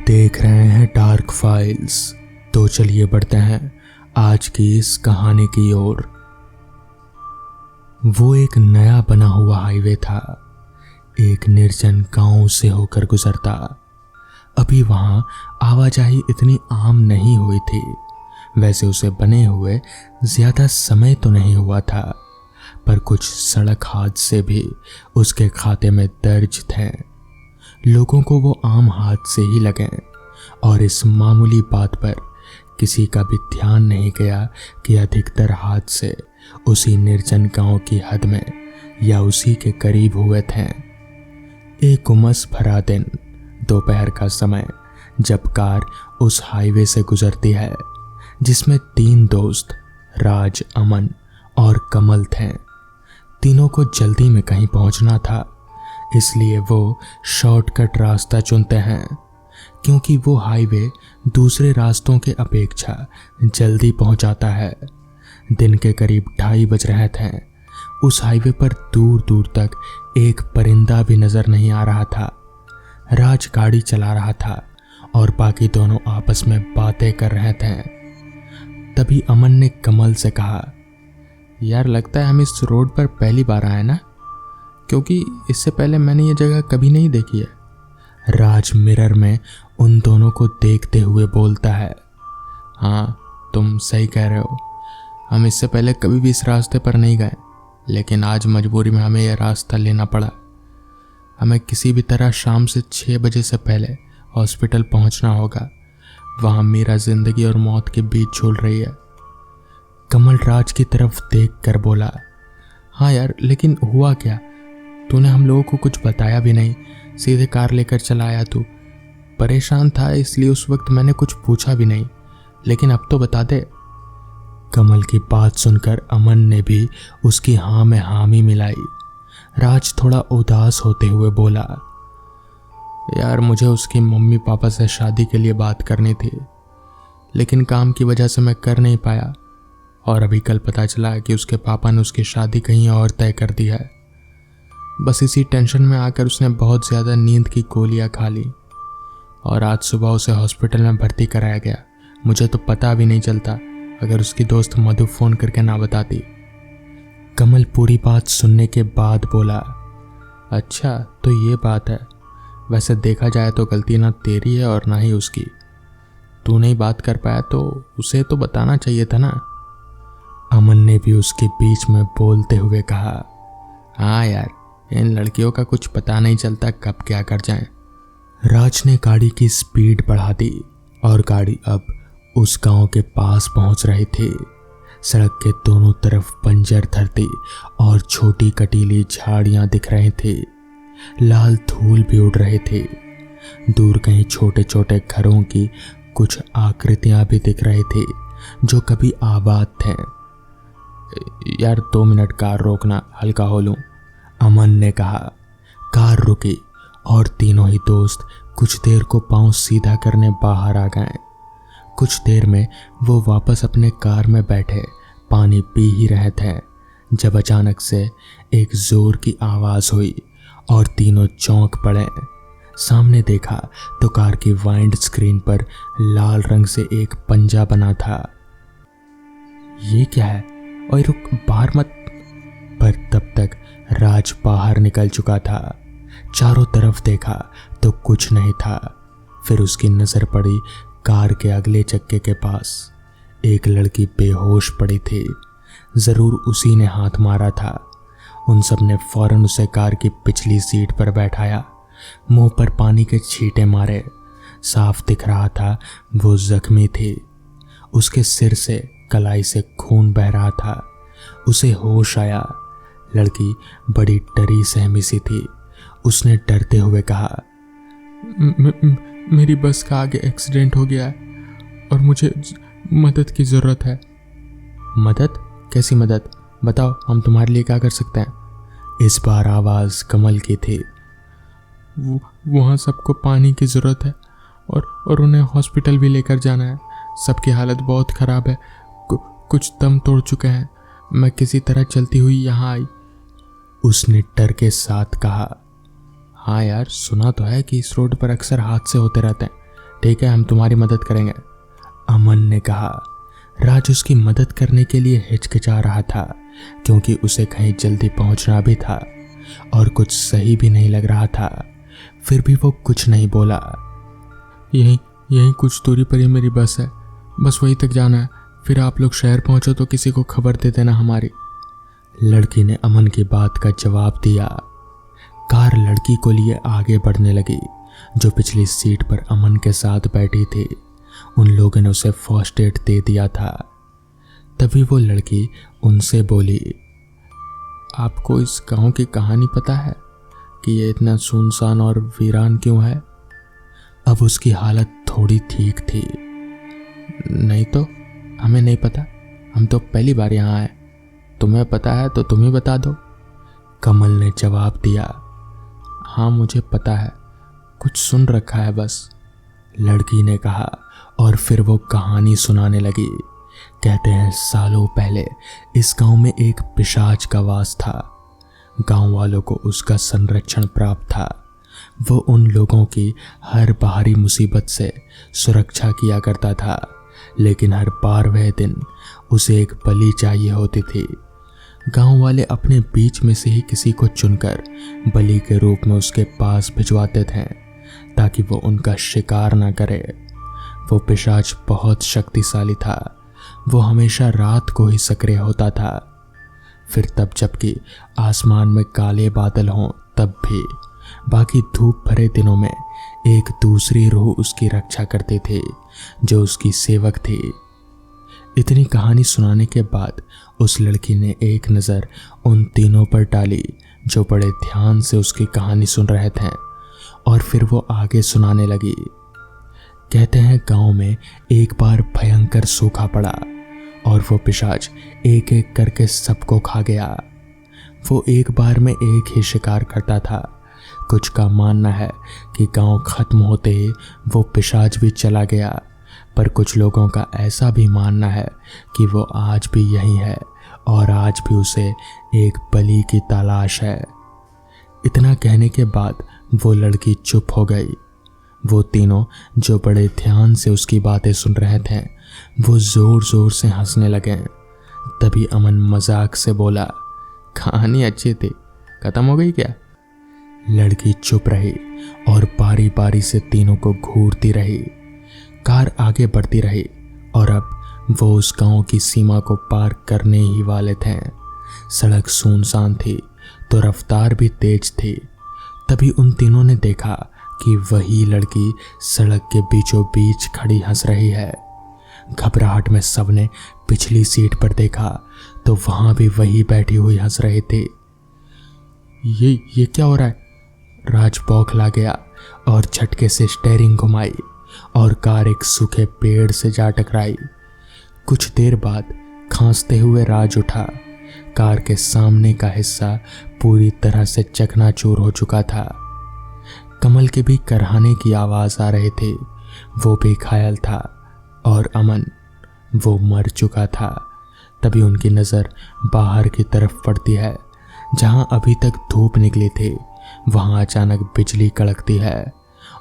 देख रहे हैं डार्क फाइल्स। तो चलिए बढ़ते हैं आज की इस कहानी की ओर। वो एक नया बना हुआ हाईवे था, एक निर्जन गांव से होकर गुजरता। अभी वहां आवाजाही इतनी आम नहीं हुई थी। वैसे उसे बने हुए ज्यादा समय तो नहीं हुआ था, पर कुछ सड़क हादसे भी उसके खाते में दर्ज थे। लोगों को वो आम हादसे ही लगे और इस मामूली बात पर किसी का भी ध्यान नहीं गया कि अधिकतर हादसे उसी निर्जन गांव की हद में या उसी के करीब हुए थे। एक उमस भरा दिन, दोपहर का समय, जब कार उस हाईवे से गुजरती है जिसमें 3 दोस्त राज, अमन और कमल थे। तीनों को जल्दी में कहीं पहुंचना था, इसलिए वो शॉर्टकट रास्ता चुनते हैं, क्योंकि वो हाईवे दूसरे रास्तों के अपेक्षा जल्दी पहुंचाता है। दिन के करीब 2:30 बज रहे थे। उस हाईवे पर दूर दूर तक एक परिंदा भी नजर नहीं आ रहा था। राज गाड़ी चला रहा था और बाकी दोनों आपस में बातें कर रहे थे। तभी अमन ने कमल से कहा, यार लगता है हम इस रोड पर पहली बार आए ना, क्योंकि इससे पहले मैंने ये जगह कभी नहीं देखी है। राज मिरर में उन दोनों को देखते हुए बोलता है, हाँ तुम सही कह रहे हो, हम इससे पहले कभी भी इस रास्ते पर नहीं गए, लेकिन आज मजबूरी में हमें यह रास्ता लेना पड़ा। हमें किसी भी तरह शाम से 6 बजे से पहले हॉस्पिटल पहुंचना होगा। वहां मीरा जिंदगी और मौत के बीच झूल रही है। कमल राज की तरफ देख कर बोला, हाँ यार, लेकिन हुआ क्या? तूने हम लोगों को कुछ बताया भी नहीं, सीधे कार लेकर चला आया तू। परेशान था इसलिए उस वक्त मैंने कुछ पूछा भी नहीं, लेकिन अब तो बता दे। कमल की बात सुनकर अमन ने भी उसकी हाँ में हामी मिलाई। राज थोड़ा उदास होते हुए बोला, यार मुझे उसकी मम्मी पापा से शादी के लिए बात करनी थी, लेकिन काम की वजह से मैं कर नहीं पाया, और अभी कल पता चला कि उसके पापा ने उसकी शादी कहीं और तय कर दी है। बस इसी टेंशन में आकर उसने बहुत ज़्यादा नींद की गोलियां खा ली और आज सुबह उसे हॉस्पिटल में भर्ती कराया गया। मुझे तो पता भी नहीं चलता अगर उसकी दोस्त मधु फ़ोन करके ना बताती। कमल पूरी बात सुनने के बाद बोला, अच्छा तो ये बात है। वैसे देखा जाए तो गलती ना तेरी है और ना ही उसकी। तू नहीं बात कर पाया तो उसे तो बताना चाहिए था ना। अमन ने भी उसके बीच में बोलते हुए कहा, हाँ यार, इन लड़कियों का कुछ पता नहीं चलता कब क्या कर जाएं। राज ने गाड़ी की स्पीड बढ़ा दी और गाड़ी अब उस गांव के पास पहुंच रही थी। सड़क के दोनों तरफ बंजर धरती और छोटी कटीली झाड़ियां दिख रही थी। लाल धूल भी उड़ रहे थे। दूर कहीं छोटे छोटे घरों की कुछ आकृतियां भी दिख रही थी जो कभी आबाद थे। यार 2 मिनट कार रोकना, हल्का हो लूं, अमन ने कहा। कार रुकी और तीनों ही दोस्त कुछ देर को पांव सीधा करने बाहर आ गए। कुछ देर में वो वापस अपने कार में बैठे पानी पी ही रहे थे, जब अचानक से एक जोर की आवाज़ हुई और तीनों चौंक पड़े। सामने देखा तो कार की वाइंड स्क्रीन पर लाल रंग से एक पंजा बना था। ये क्या है? और रुक, बाहर मत। पर तब तक राज बाहर निकल चुका था। चारों तरफ देखा तो कुछ नहीं था। फिर उसकी नजर पड़ी कार के अगले चक्के के पास। एक लड़की बेहोश पड़ी थी। जरूर उसी ने हाथ मारा था। उन सब ने फौरन उसे कार की पिछली सीट पर बैठाया, मुंह पर पानी के छींटे मारे। साफ दिख रहा था वो जख्मी थी। उसके सिर से कलाई से खून बह रहा था। उसे होश आया। लड़की बड़ी डरी सहमी सी थी। उसने डरते हुए कहा, मेरी बस का आगे एक्सीडेंट हो गया है और मुझे मदद की ज़रूरत है। मदद? कैसी मदद? बताओ, हम तुम्हारे लिए क्या कर सकते हैं। इस बार आवाज़ कमल की थी। वहाँ सबको पानी की ज़रूरत है और उन्हें हॉस्पिटल भी लेकर जाना है। सबकी हालत बहुत ख़राब है, कुछ दम तोड़ चुके हैं। मैं किसी तरह चलती हुई यहाँ आई। उसने डर के साथ कहा, हाँ यार, सुना तो है कि इस रोड पर अक्सर हादसे होते रहते हैं, ठीक है, हम तुम्हारी मदद करेंगे, अमन ने कहा। राज उसकी मदद करने के लिए हिचकिचा रहा था क्योंकि उसे कहीं जल्दी पहुंचना भी था और कुछ सही भी नहीं लग रहा था। फिर भी वो कुछ नहीं बोला। यहीं कुछ दूरी पर ही मेरी बस है, बस वहीं तक जाना है, फिर आप लोग शहर पहुंचो तो किसी को खबर दे देना हमारी। लड़की ने अमन की बात का जवाब दिया। कार लड़की को लिए आगे बढ़ने लगी। जो पिछली सीट पर अमन के साथ बैठी थी, उन लोगों ने उसे फर्स्ट एड दे दिया था। तभी वो लड़की उनसे बोली, आपको इस गांव की कहानी पता है कि ये इतना सुनसान और वीरान क्यों है? अब उसकी हालत थोड़ी ठीक थी। नहीं तो हमें नहीं पता, हम तो पहली बार यहाँ आए, तुम्हें पता है तो तुम ही बता दो, कमल ने जवाब दिया। हाँ मुझे पता है, कुछ सुन रखा है बस, लड़की ने कहा और फिर वो कहानी सुनाने लगी। कहते हैं सालों पहले इस गांव में एक पिशाच का वास था। गांव वालों को उसका संरक्षण प्राप्त था। वो उन लोगों की हर बाहरी मुसीबत से सुरक्षा किया करता था, लेकिन हर 12वें दिन उसे एक बलि चाहिए होती थी। गांव वाले अपने बीच में से ही किसी को चुनकर बलि के रूप में उसके पास भिजवाते थे ताकि वो उनका शिकार ना करे। वो पिशाच बहुत शक्तिशाली था। वो हमेशा रात को ही सक्रिय होता था। फिर तब जबकि आसमान में काले बादल हों तब भी, बाकी धूप भरे दिनों में एक दूसरी रूह उसकी रक्षा करती थी जो उसकी सेवक थी। इतनी कहानी सुनाने के बाद उस लड़की ने एक नज़र उन तीनों पर डाली जो बड़े ध्यान से उसकी कहानी सुन रहे थे, और फिर वो आगे सुनाने लगी। कहते हैं गांव में एक बार भयंकर सूखा पड़ा और वो पिशाच एक एक करके सबको खा गया। वो एक बार में एक ही शिकार करता था। कुछ का मानना है कि गांव खत्म होते ही वो पिशाच भी चला गया, पर कुछ लोगों का ऐसा भी मानना है कि वो आज भी यहीं है और आज भी उसे एक बलि की तलाश है। इतना कहने के बाद वो लड़की चुप हो गई। वो तीनों जो बड़े ध्यान से उसकी बातें सुन रहे थे, वो जोर जोर से हंसने लगे। तभी अमन मजाक से बोला, कहानी अच्छी थी, खत्म हो गई क्या? लड़की चुप रही और बारी बारी से तीनों को घूरती रही। कार आगे बढ़ती रही और अब वो उस गांव की सीमा को पार करने ही वाले थे। सड़क सुनसान थी तो रफ्तार भी तेज थी। तभी उन तीनों ने देखा कि वही लड़की सड़क के बीचों बीच खड़ी हंस रही है। घबराहट में सबने पिछली सीट पर देखा तो वहां भी वही बैठी हुई हंस रही थी। ये क्या हो रहा है? राज बौखला गया और झटके से स्टीयरिंग घुमाई और कार एक सूखे पेड़ से जा टकराई। कुछ देर बाद खांसते हुए राज उठा। कार के सामने का हिस्सा पूरी तरह से चकनाचूर हो चुका था। कमल के भी करहाने की आवाज आ रही थी। वो भी घायल था और अमन, वो मर चुका था। तभी उनकी नज़र बाहर की तरफ पड़ती है जहां अभी तक धूप निकली थी। वहां अचानक बिजली कड़कती है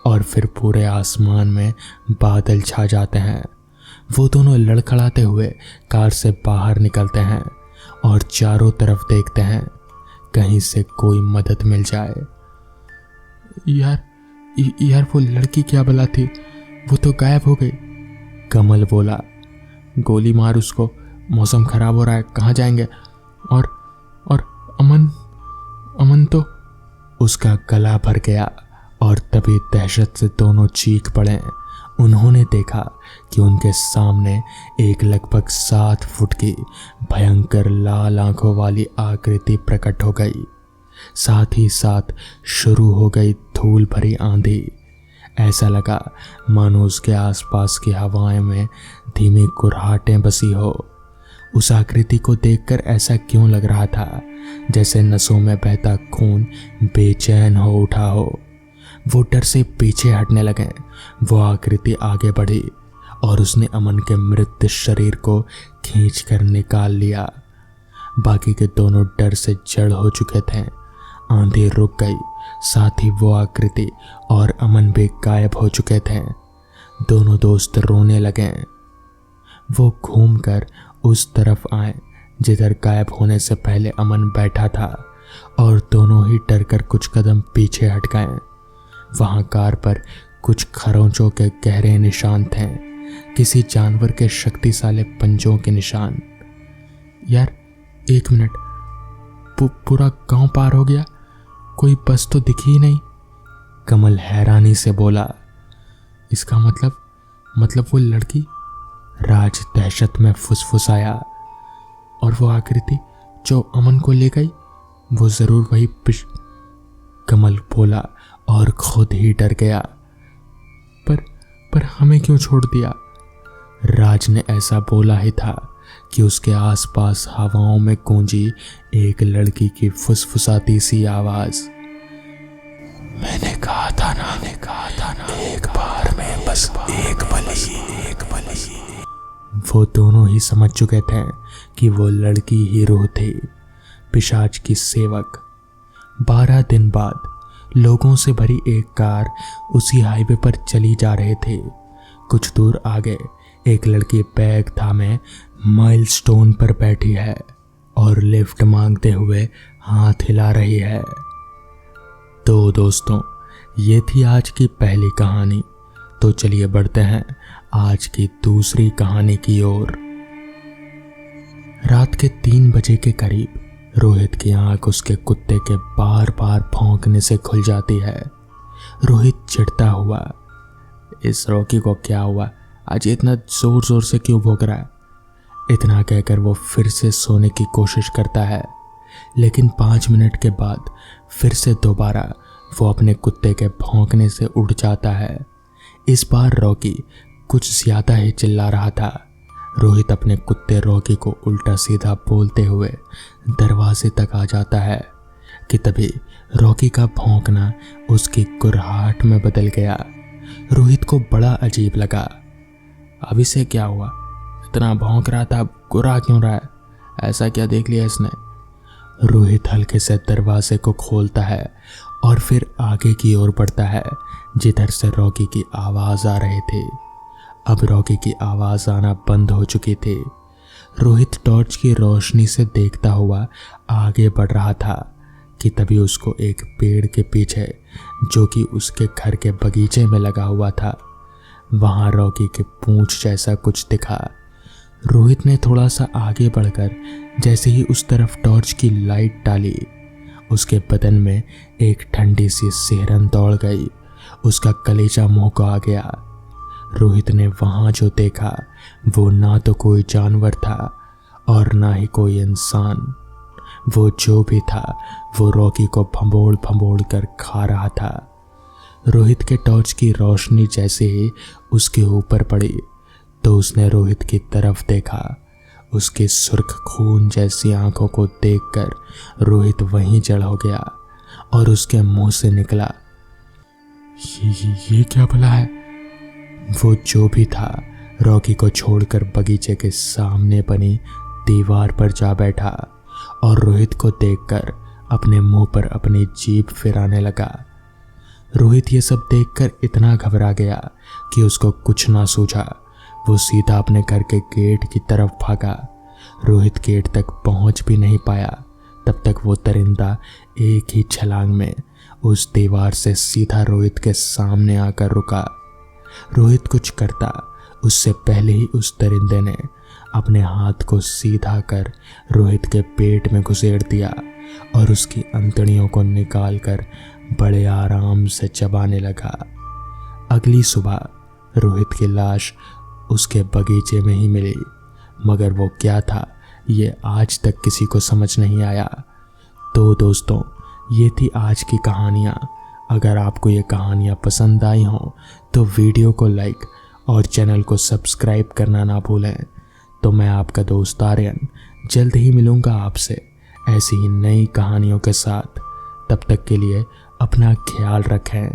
और फिर पूरे आसमान में बादल छा जाते हैं। वो दोनों लड़खड़ाते हुए कार से बाहर निकलते हैं और चारों तरफ देखते हैं कहीं से कोई मदद मिल जाए। यार वो लड़की क्या भला थी, वो तो गायब हो गई, कमल बोला। गोली मार उसको, मौसम खराब हो रहा है, कहाँ जाएंगे? और अमन तो, उसका गला भर गया और तभी दहशत से दोनों चीख पड़े। उन्होंने देखा कि उनके सामने एक लगभग 7 फुट की भयंकर लाल आंखों वाली आकृति प्रकट हो गई। साथ ही साथ शुरू हो गई धूल भरी आंधी। ऐसा लगा मानो उसके आसपास की हवाएं में धीमी कुर्राहटें बसी हो। उस आकृति को देखकर ऐसा क्यों लग रहा था जैसे नसों में बहता खून बेचैन हो उठा हो। वो डर से पीछे हटने लगे। वो आकृति आगे बढ़ी और उसने अमन के मृत शरीर को खींच कर निकाल लिया। बाकी के दोनों डर से जड़ हो चुके थे। आंधी रुक गई, साथ ही वो आकृति और अमन भी गायब हो चुके थे। दोनों दोस्त रोने लगे। वो घूमकर उस तरफ आए जिधर गायब होने से पहले अमन बैठा था और दोनों ही डरकर कुछ कदम पीछे हट गए। वहां कार पर कुछ खरोंचों के गहरे निशान थे, किसी जानवर के शक्तिशाली पंजों के निशान। यार 1 मिनट, पूरा गांव पार हो गया, कोई बस तो दिखी ही नहीं। कमल हैरानी से बोला। इसका मतलब वो लड़की? राज दहशत में फुसफुसाया। और वो आकृति जो अमन को ले गई, वो जरूर वही कमल बोला और खुद ही डर गया। पर हमें क्यों छोड़ दिया? राज ने ऐसा बोला ही था कि उसके आसपास हवाओं में गूंजी एक लड़की की फुसफुसाती सी आवाज। मैंने कहा था ना, एक बार में बस एक बलि। वो दोनों ही समझ चुके थे कि वो लड़की ही रूह थी, पिशाच की सेवक। 12 दिन बाद लोगों से भरी एक कार उसी हाईवे पर चली जा रहे थे। कुछ दूर आगे एक लड़की बैग थामे माइलस्टोन पर बैठी है और लिफ्ट मांगते हुए हाथ हिला रही है। तो दोस्तों, ये थी आज की पहली कहानी। तो चलिए बढ़ते हैं आज की दूसरी कहानी की ओर। रात के 3 बजे के करीब रोहित की आंख उसके कुत्ते के बार बार भौंकने से खुल जाती है। रोहित चिढ़ता हुआ, इस रॉकी को क्या हुआ, आज इतना जोर जोर से क्यों भौंक रहा है? इतना कहकर वो फिर से सोने की कोशिश करता है, लेकिन 5 मिनट के बाद फिर से दोबारा वो अपने कुत्ते के भौंकने से उठ जाता है। इस बार रॉकी कुछ ज्यादा ही चिल्ला रहा था। रोहित अपने कुत्ते रॉकी को उल्टा सीधा बोलते हुए दरवाजे तक आ जाता है कि तभी रॉकी का भौंकना उसकी कुर्राहट में बदल गया। रोहित को बड़ा अजीब लगा। अब इसे क्या हुआ? इतना भौंक रहा था, गुर्रा क्यों रहा है? ऐसा क्या देख लिया इसने? रोहित हल्के से दरवाजे को खोलता है और फिर आगे की ओर बढ़ता है जिधर से रॉकी की आवाज आ रही थी। अब रॉकी की आवाज आना बंद हो चुकी थी। रोहित टॉर्च की रोशनी से देखता हुआ आगे बढ़ रहा था कि तभी उसको एक पेड़ के पीछे, जो कि उसके घर के बगीचे में लगा हुआ था, वहां रॉकी के पूंछ जैसा कुछ दिखा। रोहित ने थोड़ा सा आगे बढ़कर जैसे ही उस तरफ टॉर्च की लाइट डाली, उसके बदन में एक ठंडी सी सिहरन दौड़ गई। उसका कलेजा मुंह को आ गया। रोहित ने वहां जो देखा वो ना तो कोई जानवर था और ना ही कोई इंसान। वो जो भी था वो रॉकी को भंबोड़ भंबोड़ कर खा रहा था। रोहित के टॉर्च की रोशनी जैसे ही उसके ऊपर पड़ी तो उसने रोहित की तरफ देखा। उसकी सुर्ख खून जैसी आंखों को देखकर रोहित वहीं जड़ हो गया और उसके मुंह से निकला, ये क्या भला है? वो जो भी था रॉकी को छोड़कर बगीचे के सामने बनी दीवार पर जा बैठा और रोहित को देखकर अपने मुंह पर अपनी जीभ फिराने लगा। रोहित ये सब देखकर इतना घबरा गया कि उसको कुछ ना सूझा। वो सीधा अपने घर के गेट की तरफ भागा। रोहित गेट तक पहुंच भी नहीं पाया, तब तक वो दरिंदा एक ही छलांग में उस दीवार से सीधा रोहित के सामने आकर रुका। रोहित कुछ करता उससे पहले ही उस दरिंदे ने अपने हाथ को सीधा कर रोहित के पेट में घुसेड़ दिया और उसकी अंतड़ियों को निकालकर बड़े आराम से चबाने लगा। अगली सुबह रोहित की लाश उसके बगीचे में ही मिली, मगर वो क्या था ये आज तक किसी को समझ नहीं आया। तो दोस्तों, ये थी आज की कहानियाँ। अगर आपको ये कहानियाँ पसंद आई हों तो वीडियो को लाइक और चैनल को सब्सक्राइब करना ना भूलें। तो मैं आपका दोस्त आर्यन जल्द ही मिलूँगा आपसे ऐसी ही नई कहानियों के साथ। तब तक के लिए अपना ख्याल रखें।